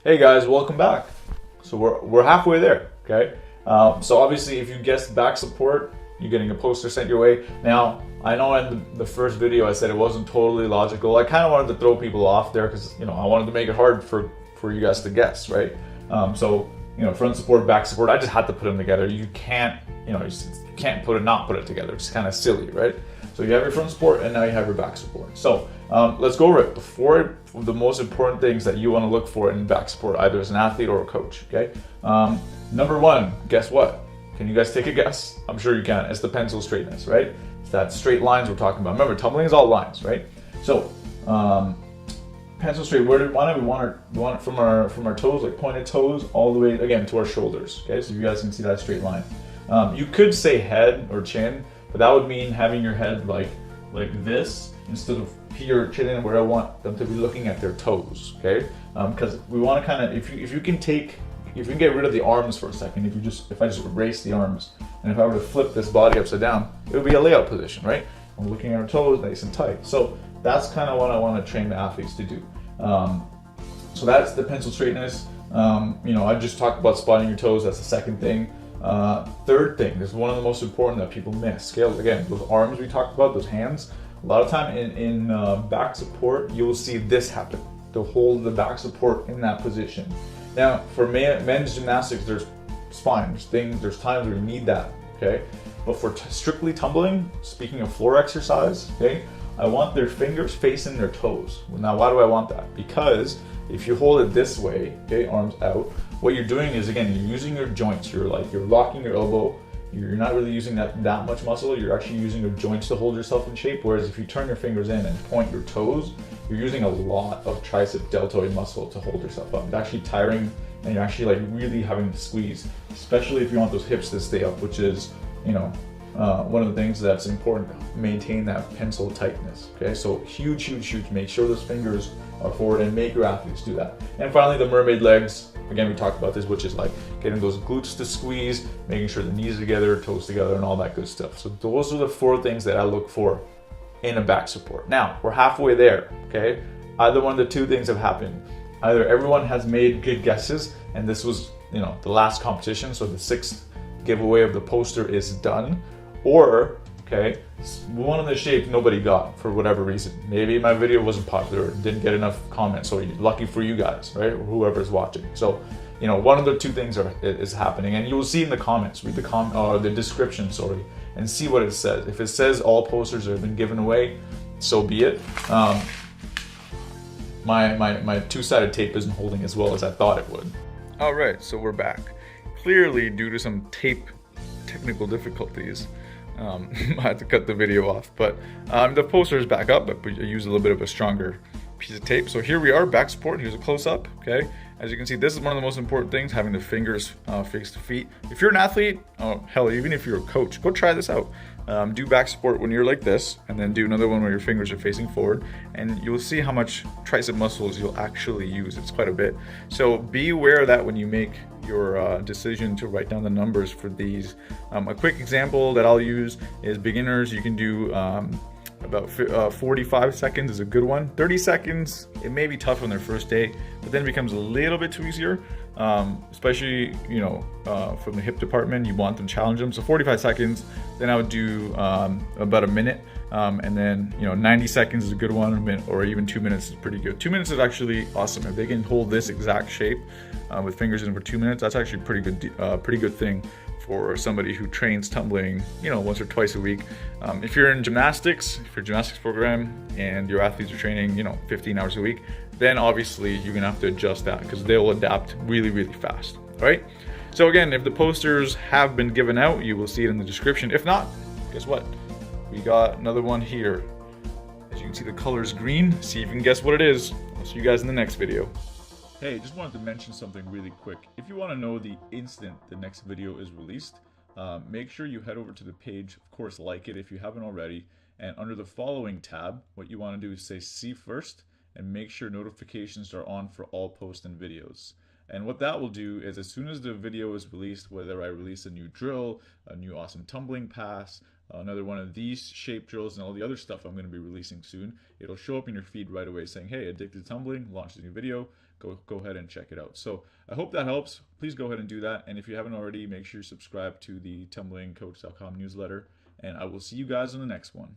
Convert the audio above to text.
Hey guys, welcome back. So we're halfway there, okay? So obviously if you guessed back support, you're getting a poster sent your way. Now, I know in the first video I said it wasn't totally logical. I kind of wanted to throw people off there because, I wanted to make it hard for you guys to guess, right? Front support, back support, I just had to put them together. You can't, you can't not put it together. It's kind of silly, right? So you have your front support and now you have your back support. So let's go over it. Before the most important things that you want to look for in back support, either as an athlete or a coach, okay? Number one, guess what? Can you guys take a guess? I'm sure you can. It's the pencil straightness, right? It's that straight lines we're talking about. Remember, tumbling is all lines, right? So pencil straight, why do we want it from our toes, like pointed toes, all the way, again, to our shoulders, okay? So you guys can see that straight line. You could say head or chin, but that would mean having your head like this instead of here, chin in, where I want them to be looking at their toes, okay? Because we want to kind of, if you can get rid of the arms for a second, if I just erase the arms, and if I were to flip this body upside down, it would be a layout position, right? We're looking at our toes nice and tight. So that's kind of what I want to train the athletes to do. So that's the pencil straightness. I just talked about spotting your toes. That's the second thing. Third thing, this is one of the most important that people miss. Scale again, those arms we talked about, those hands. A lot of time in back support, you will see this happen. To hold the back support in that position. Now, for men's gymnastics, there's spine. There's times where you need that. Okay, but for strictly tumbling, speaking of floor exercise, okay, I want their fingers facing their toes. Now, why do I want that? Because if you hold it this way, okay, arms out, what you're doing is, again, you're using your joints. You're locking your elbow. You're not really using that much muscle. You're actually using your joints to hold yourself in shape. Whereas if you turn your fingers in and point your toes, you're using a lot of tricep deltoid muscle to hold yourself up. It's actually tiring, and you're actually really having to squeeze, especially if you want those hips to stay up, which is, one of the things that's important to maintain that pencil tightness. Okay, so huge. Make sure those fingers are forward and make your athletes do that. And finally, the mermaid legs. Again, we talked about this, which is like getting those glutes to squeeze, making sure the knees are together, toes together, and all that good stuff. So those are the 4 things that I look for in a back support. Now, we're halfway there, okay? Either one of the 2 things have happened. Either everyone has made good guesses, and this was, the last competition, so the 6th giveaway of the poster is done, or, okay, one of the shapes nobody got for whatever reason. Maybe my video wasn't popular, didn't get enough comments, so lucky for you guys, right? Or whoever's watching. So, one of the 2 things is happening, and you will see in the comments, read the description, and see what it says. If it says all posters have been given away, so be it. My 2-sided tape isn't holding as well as I thought it would. All right, so we're back. Clearly, due to some tape technical difficulties, I had to cut the video off, but the poster is back up, but I used a little bit of a stronger piece of tape. So here we are, back support. Here's a close-up, okay? As you can see, this is one of the most important things, having the fingers face to feet. If you're an athlete, hell, even if you're a coach, go try this out. Do back support when you're like this, and then do another one where your fingers are facing forward, and you'll see how much tricep muscles you'll actually use. It's quite a bit. So be aware of that when you make your decision to write down the numbers for these. A quick example that I'll use is beginners. You can do about 45 seconds is a good one. 30 seconds, it may be tough on their first day, but then it becomes a little bit too easier. Especially, from the hip department, you want them to challenge them. So 45 seconds, then I would do about a minute. And then, 90 seconds is a good one, a minute, or even 2 minutes is pretty good. 2 minutes is actually awesome. If they can hold this exact shape with fingers in for 2 minutes, that's actually a pretty good thing for somebody who trains tumbling, once or twice a week. If you're in gymnastics, if you're a gymnastics program and your athletes are training, 15 hours a week, then obviously you're gonna have to adjust that because they'll adapt really, really fast, all right? So again, if the posters have been given out, you will see it in the description. If not, guess what? We got another one here. As you can see, the color's green. See if you can guess what it is. I'll see you guys in the next video. Hey, just wanted to mention something really quick. If you want to know the instant the next video is released, make sure you head over to the page. Of course, like it if you haven't already. And under the following tab, what you want to do is say see first and make sure notifications are on for all posts and videos. And what that will do is as soon as the video is released, whether I release a new drill, a new awesome tumbling pass, another one of these shape drills and all the other stuff I'm going to be releasing soon, it'll show up in your feed right away saying, hey, Addicted to Tumbling launched a new video. Go ahead and check it out. So I hope that helps. Please go ahead and do that. And if you haven't already, make sure you subscribe to the tumblingcoach.com newsletter. And I will see you guys on the next one.